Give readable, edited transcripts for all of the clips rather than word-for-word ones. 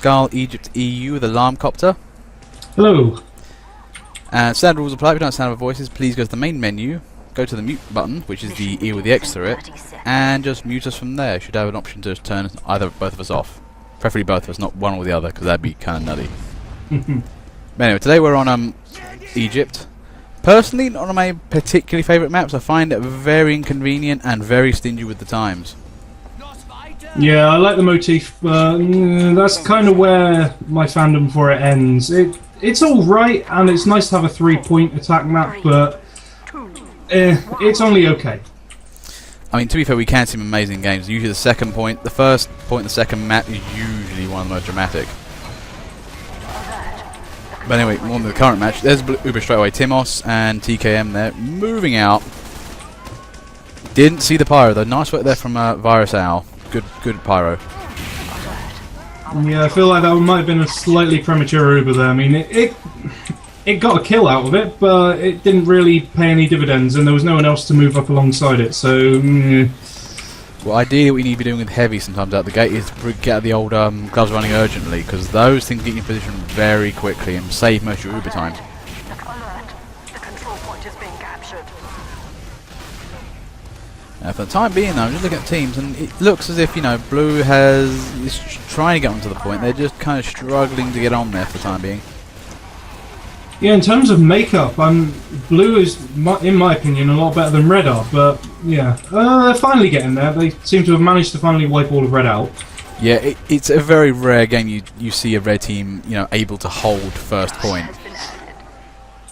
Skull Egypt EU with Alarm Copter. Hello. And standard rules apply. If you don't understand our voices, please go to the main menu, go to the mute button, which is the E with the X through it, and just mute us from there. You should have an option to turn both of us off. Preferably both of us, not one or the other, because that'd be kind of nutty. But anyway, today we're on Egypt. Personally, not one of my particularly favourite maps. I find it very inconvenient and very stingy with the times. Yeah, I like the motif, but that's kind of where my fandom for it ends. It's alright, and it's nice to have a 3-point attack map, but it's only okay. I mean, to be fair, we can see some amazing games. Usually the second point, the first point and the second map is usually one of the most dramatic. But anyway, on to the current match. There's Uber straight away. Timos and TKM there, moving out. Didn't see the pyro though. Nice work there from Virus Owl. Good pyro. Yeah, I feel like that might have been a slightly premature Uber there. I mean, it got a kill out of it, but it didn't really pay any dividends, and there was no one else to move up alongside it, so... Well, ideally what we need to be doing with heavy sometimes out the gate is to get the old gloves running urgently, because those things get you in position very quickly and save most of your Uber time. For the time being though, I'm just looking at teams, and it looks as if, you know, Blue is trying to get onto the point. They're just kind of struggling to get on there for the time being. Yeah, in terms of makeup, Blue is, in my opinion, a lot better than Red are, but yeah, they're finally getting there. They seem to have managed to finally wipe all of Red out. Yeah, it's a very rare game you see a Red team, you know, able to hold first point.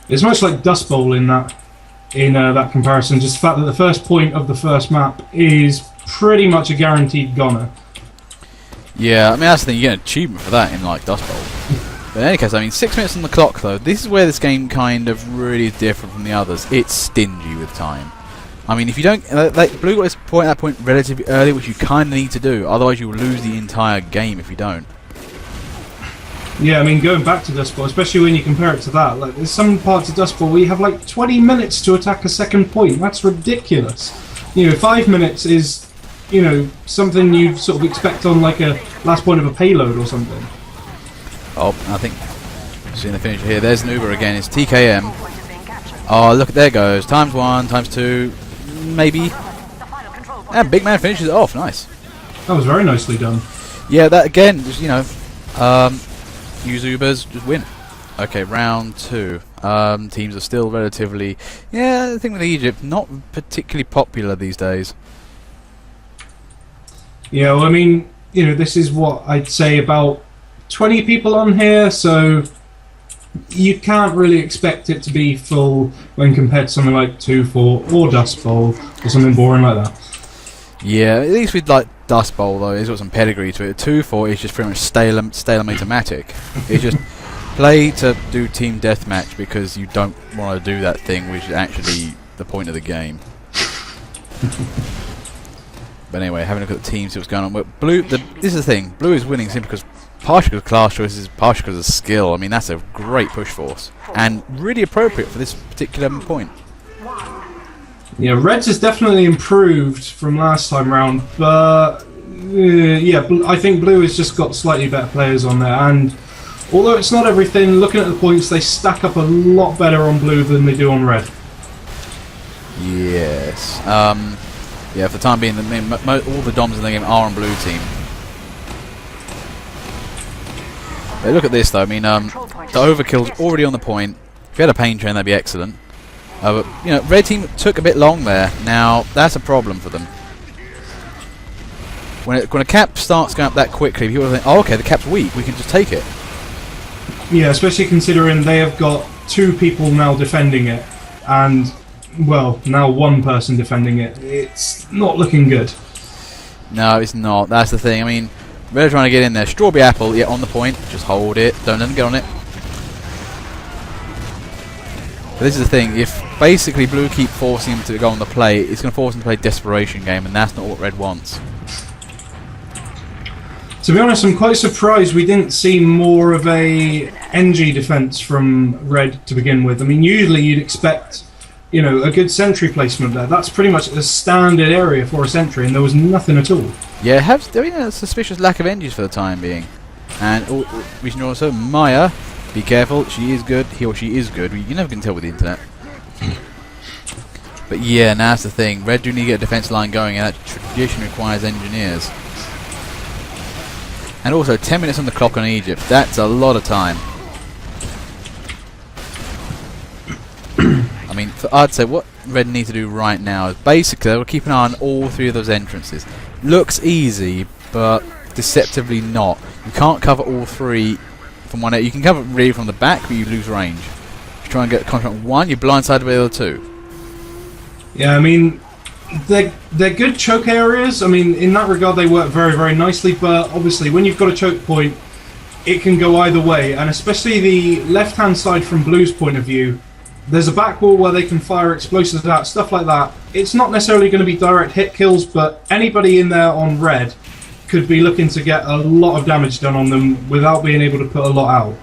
It's much like Dust Bowl in that comparison, just the fact that the first point of the first map is pretty much a guaranteed goner. Yeah, I mean, that's the thing, you get an achievement for that in, like, Dust Bowl. But in any case, I mean, 6 minutes on the clock, though. This is where this game kind of really is different from the others. It's stingy with time. I mean, if you don't... like, Blue got this point at that point relatively early, which you kind of need to do. Otherwise, you will lose the entire game if you don't. Yeah, I mean, going back to Dust Bowl, especially when you compare it to that, like, there's some parts of Dust Bowl where you have, like, 20 minutes to attack a second point. That's ridiculous. You know, 5 minutes is, you know, something you sort of expect on, like, a last point of a payload or something. Oh, I think seeing the finisher here. There's an Uber again. It's TKM. Oh, look, there goes. Times 1, times 2, maybe. And Big Man finishes it off. Nice. That was very nicely done. Yeah, that again, just, you know, use Ubers, just win. Okay, round 2. Teams are still relatively... Yeah, the thing with Egypt, not particularly popular these days. Yeah, well, I mean, you know, this is what I'd say about 20 people on here, so you can't really expect it to be full when compared to something like 2-4 or Dust Bowl or something boring like that. Yeah, at least with like Dust Bowl though, it's got some pedigree to it. 2-4 is just pretty much stalemate-matic. It's just play to do team deathmatch because you don't want to do that thing, which is actually the point of the game. But anyway, having a look at the teams, see what's going on. But Blue, this is the thing. Blue is winning simply because partially because of class choices, partially because of skill. I mean, that's a great push force and really appropriate for this particular point. Yeah, Reds has definitely improved from last time round, but yeah, I think Blue has just got slightly better players on there. And although it's not everything, looking at the points, they stack up a lot better on Blue than they do on Red. Yes. Yeah, for the time being, all the DOMs in the game are on Blue team. But look at this though, I mean, the overkill's already on the point. If you had a pain train, that'd be excellent. But, you know, Red team took a bit long there. Now, that's a problem for them. When a cap starts going up that quickly, people think, oh, okay, the cap's weak, we can just take it. Yeah, especially considering they have got 2 people now defending it, and, well, now 1 person defending it. It's not looking good. No, it's not. That's the thing. I mean, Red are trying to get in there. Strawberry Apple, yeah, on the point. Just hold it. Don't let them get on it. But this is the thing. If basically Blue keep forcing him to go on the play, it's going to force him to play desperation game, and that's not what Red wants. To be honest, I'm quite surprised we didn't see more of a NG defense from Red to begin with. I mean, usually you'd expect, you know, a good sentry placement there. That's pretty much a standard area for a sentry, and there was nothing at all. Yeah, there been a suspicious lack of NGs for the time being. And we should also, Maya, be careful, she is good, he or she is good. You never can tell with the internet. But yeah, now that's the thing. Red do need to get a defense line going, and that tradition requires engineers. And also, 10 minutes on the clock on Egypt. That's a lot of time. I mean, I'd say what Red need to do right now is basically they'll keep an eye on all three of those entrances. Looks easy, but deceptively not. You can't cover all three from one end. You can cover it really from the back, but you lose range. If you try and get contact on one, you're blindsided by the other two. Yeah, I mean, they're good choke areas. I mean, in that regard, they work very, very nicely. But obviously, when you've got a choke point, it can go either way. And especially the left-hand side from Blue's point of view, there's a back wall where they can fire explosives out, stuff like that. It's not necessarily going to be direct hit kills, but anybody in there on Red could be looking to get a lot of damage done on them without being able to put a lot out.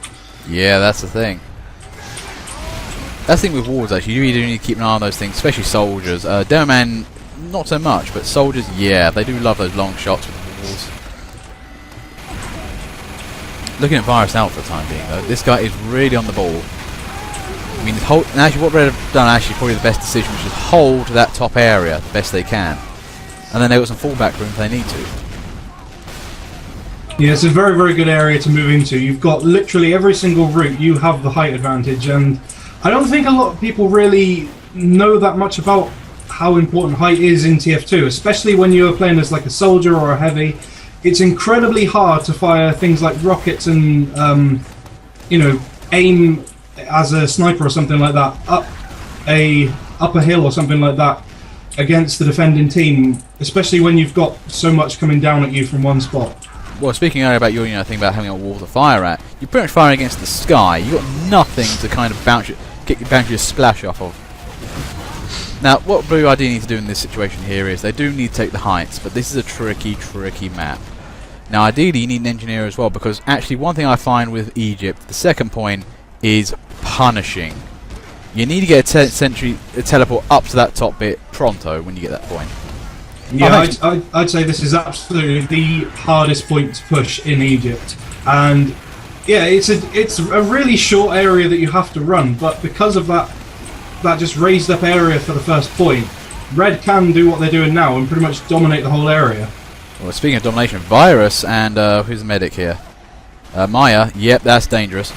Yeah, that's the thing. That's the thing with walls, actually. You really do need to keep an eye on those things, especially soldiers. Demoman, not so much, but soldiers, yeah, they do love those long shots with the walls. Looking at Virus out for the time being, though, this guy is really on the ball. I mean, and actually what Red have done, actually, probably the best decision, which is hold that top area the best they can. And then they've got some fallback room if they need to. Yeah, it's a very, very good area to move into. You've got literally every single route, you have the height advantage, and I don't think a lot of people really know that much about how important height is in TF2, especially when you're playing as like a soldier or a heavy. It's incredibly hard to fire things like rockets and, you know, aim as a sniper or something like that up a hill or something like that against the defending team, especially when you've got so much coming down at you from one spot. Well, speaking earlier about your thing about having a wall to fire at, you're pretty much firing against the sky. You've got nothing to kind of bounce your splash off of. Now, what Blue ID need to do in this situation here is they do need to take the heights, but this is a tricky, tricky map. Now, ideally, you need an engineer as well, because actually one thing I find with Egypt, the second point, is punishing. You need to get a teleport up to that top bit pronto when you get that point. Yeah, I'd say this is absolutely the hardest point to push in Egypt, and yeah, it's a really short area that you have to run, but because of that just raised up area for the first point, Red can do what they're doing now and pretty much dominate the whole area. Well, speaking of domination, Virus and who's the medic here? Maya. Yep, that's dangerous.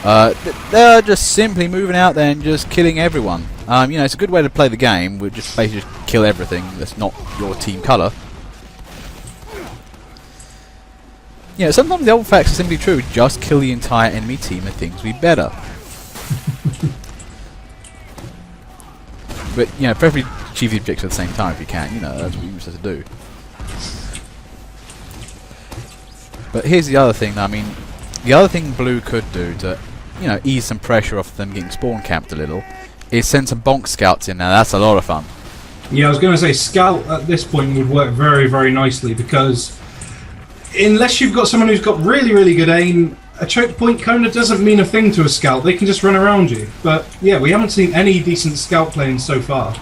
They're just simply moving out there and just killing everyone. You know, it's a good way to play the game. We just basically just kill everything that's not your team colour. You know, sometimes the old facts are simply true. Just kill the entire enemy team and things will be better. But, you know, preferably achieve the objective at the same time if you can. You know, that's what you're supposed to do. But here's the other thing, I mean, the other thing Blue could do to, you know, ease some pressure off them getting spawn camped a little, is send some bonk scouts in there. That's a lot of fun. Yeah, I was going to say scout at this point would work very, very nicely, because unless you've got someone who's got really, really good aim, a choke point kind of doesn't mean a thing to a scout. They can just run around you. But yeah, we haven't seen any decent scout playing so far.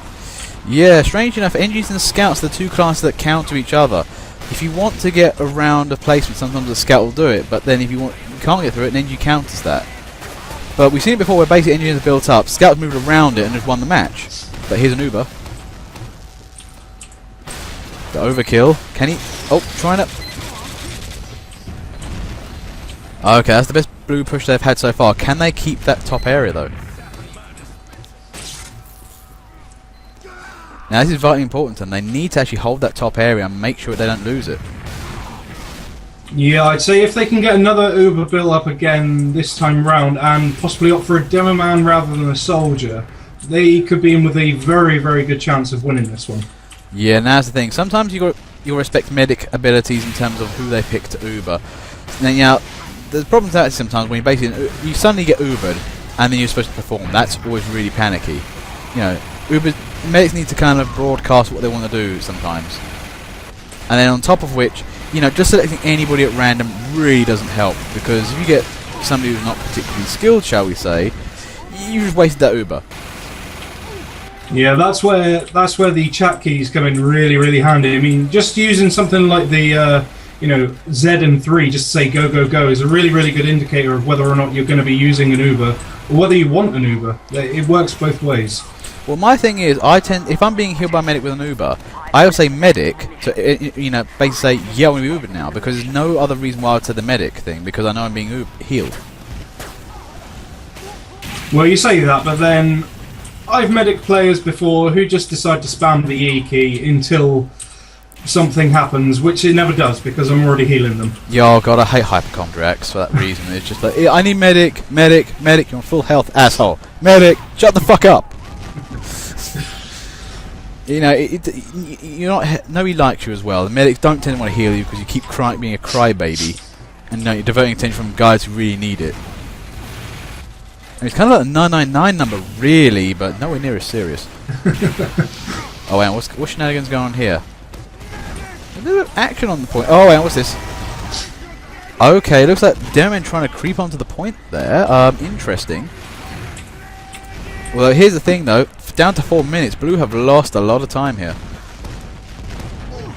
Yeah, strange enough, NGs and scouts are the two classes that counter each other. If you want to get around a placement, sometimes a scout will do it, but then if you can't get through it, then NG counters that. But we've seen it before where basically engineers are built up, scouts moved around it and just won the match. But here's an Uber. The overkill. Can he? Oh, trying to. Okay, that's the best Blue push they've had so far. Can they keep that top area though? Now this is vitally important to them. They need to actually hold that top area and make sure they don't lose it. Yeah, I'd say if they can get another Uber built up again this time round and possibly opt for a demo man rather than a soldier, they could be in with a very, very good chance of winning this one. Yeah, now that's the thing. Sometimes you'll respect medic abilities in terms of who they pick to Uber. Now, you know, there's problems with that sometimes when you suddenly get Ubered and then you're supposed to perform. That's always really panicky. You know, medics need to kind of broadcast what they want to do sometimes. And then on top of which, you know, just selecting anybody at random really doesn't help, because if you get somebody who's not particularly skilled, shall we say, you just wasted that Uber. Yeah, that's where the chat keys come in really, really handy. I mean, just using something like the Z and 3 just say go, go, go is a really, really good indicator of whether or not you're going to be using an Uber or whether you want an Uber. It works both ways. Well, my thing is, if I'm being healed by a medic with an Uber, I would say medic to basically say yeah, I want to be Ubered now, because there's no other reason why I would say the medic thing, because I know I'm being healed. Well, you say that, but then I've medic players before who just decide to spam the E key until something happens, which it never does because I'm already healing them. Yeah, oh god, I hate hypochondriacs for that reason. It's just like, I need medic, medic, medic, you're on full health, asshole. Medic, shut the fuck up! You're not. Nobody likes you as well. The medics don't tend to want to heal you because you keep being a crybaby, and you're diverting attention from guys who really need it. And it's kind of like a 999 number, really, but nowhere near as serious. Oh wait, what shenanigans going on here? A little bit of action on the point. Oh wait, what's this? Okay, looks like Demoman trying to creep onto the point there. Interesting. Well, here's the thing though. Down to 4 minutes, Blue have lost a lot of time here.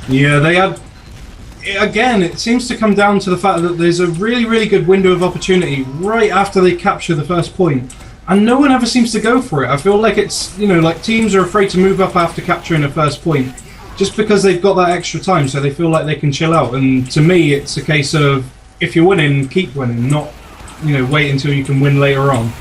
Yeah, they had... Again, it seems to come down to the fact that there's a really, really good window of opportunity right after they capture the first point, and no one ever seems to go for it. I feel like it's, like teams are afraid to move up after capturing a first point, just because they've got that extra time, so they feel like they can chill out. And to me, it's a case of, if you're winning, keep winning, not, wait until you can win later on.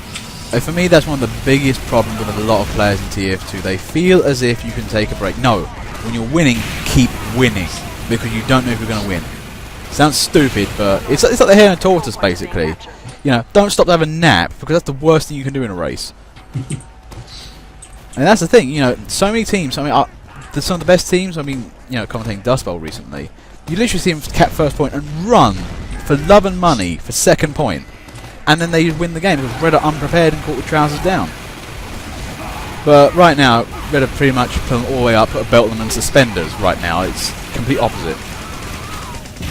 For me, that's one of the biggest problems with a lot of players in TF2. They feel as if you can take a break. No, when you're winning, keep winning, because you don't know if you're going to win. Sounds stupid, but it's like the hare and tortoise, basically. Don't stop to have a nap, because that's the worst thing you can do in a race. And that's the thing, so many teams. Some of the best teams. Commentating Dust Bowl recently. You literally see them cap first point and run for love and money for second point. And then they win the game because Red are unprepared and caught with trousers down. But right now, Red are pretty much put them all the way up, put a belt on them and suspenders right now. It's complete opposite.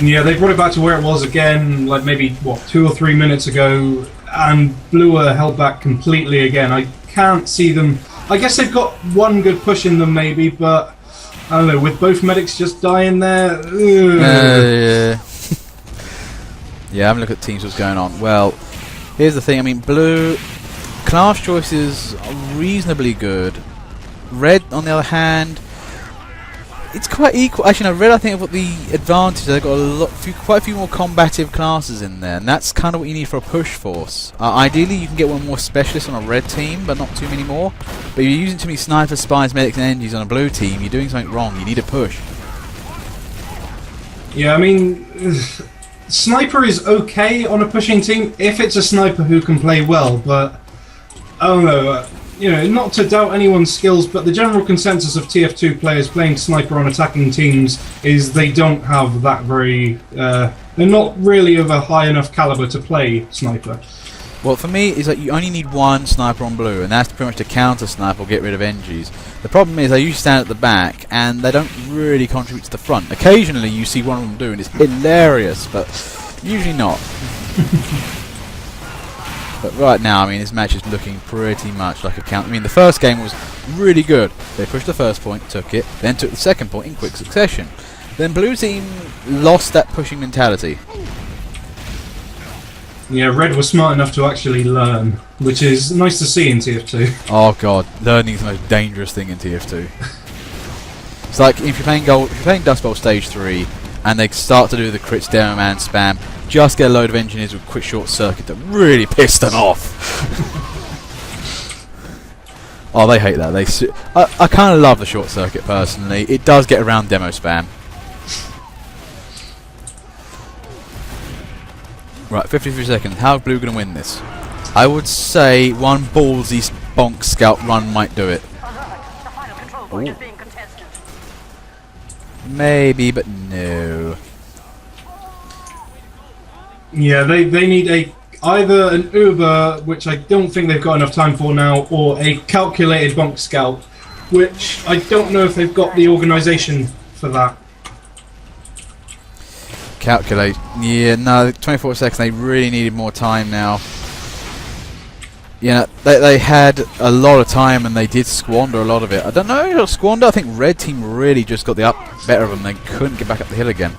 Yeah, they brought it back to where it was again, like maybe, 2 or 3 minutes ago, and Blue are held back completely again. I can't see them... I guess they've got one good push in them maybe, but I don't know, with both medics just dying there... Yeah. Yeah, have a look at teams what's going on. Well... Here's the thing, Blue, class choices are reasonably good. Red, on the other hand, it's quite equal. Actually, no, Red I think have got the advantage. They've got quite a few more combative classes in there, and that's kind of what you need for a push force. Ideally, you can get one more specialist on a Red team, but not too many more. But if you're using too many snipers, spies, medics, and energies on a Blue team, you're doing something wrong. You need a push. Yeah, Sniper is okay on a pushing team if it's a sniper who can play well, but I don't know, not to doubt anyone's skills, but the general consensus of TF2 players playing sniper on attacking teams is they don't have that very, they're not really of a high enough caliber to play sniper. Well, for me, is that you only need one sniper on Blue, and that's pretty much to counter sniper or get rid of NGs. The problem is they usually stand at the back, and they don't really contribute to the front. Occasionally you see one of them do, and it's hilarious, but usually not. But right now, this match is looking pretty much like a count. The first game was really good. They pushed the first point, took it, then took the second point in quick succession. Then Blue team lost that pushing mentality. Yeah, Red was smart enough to actually learn, which is nice to see in TF2. Oh god, learning is the most dangerous thing in TF2. It's like if you're playing Dust Bowl Stage 3, and they start to do the crits demo man spam, just get a load of engineers with quick short circuit that really piss them off. Oh, they hate that. I kind of love the short circuit personally. It does get around demo spam. Right, 53 seconds. How are Blue going to win this? I would say one ballsy bonk scout run might do it. Ooh. Maybe, but no. Yeah, they need either an Uber, which I don't think they've got enough time for now, or a calculated bonk scout, which I don't know if they've got the organisation for that. Calculate. Yeah, no, 24 seconds. They really needed more time now. They had a lot of time and they did squander a lot of it. I don't know, squander. I think Red team really just got the better of them. They couldn't get back up the hill again.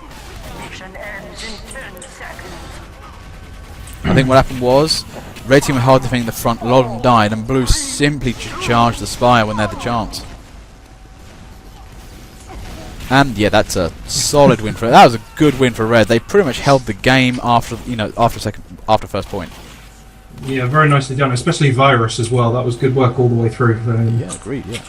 I think what happened was red team were hard defending the front, a lot of them died, and blue simply charged the spire when they had the chance. And yeah, that's a solid win for red. That was a good win for red. They pretty much held the game after after first point. Yeah, very nicely done, especially Virus as well. That was good work all the way through. Yeah, agreed. Yeah.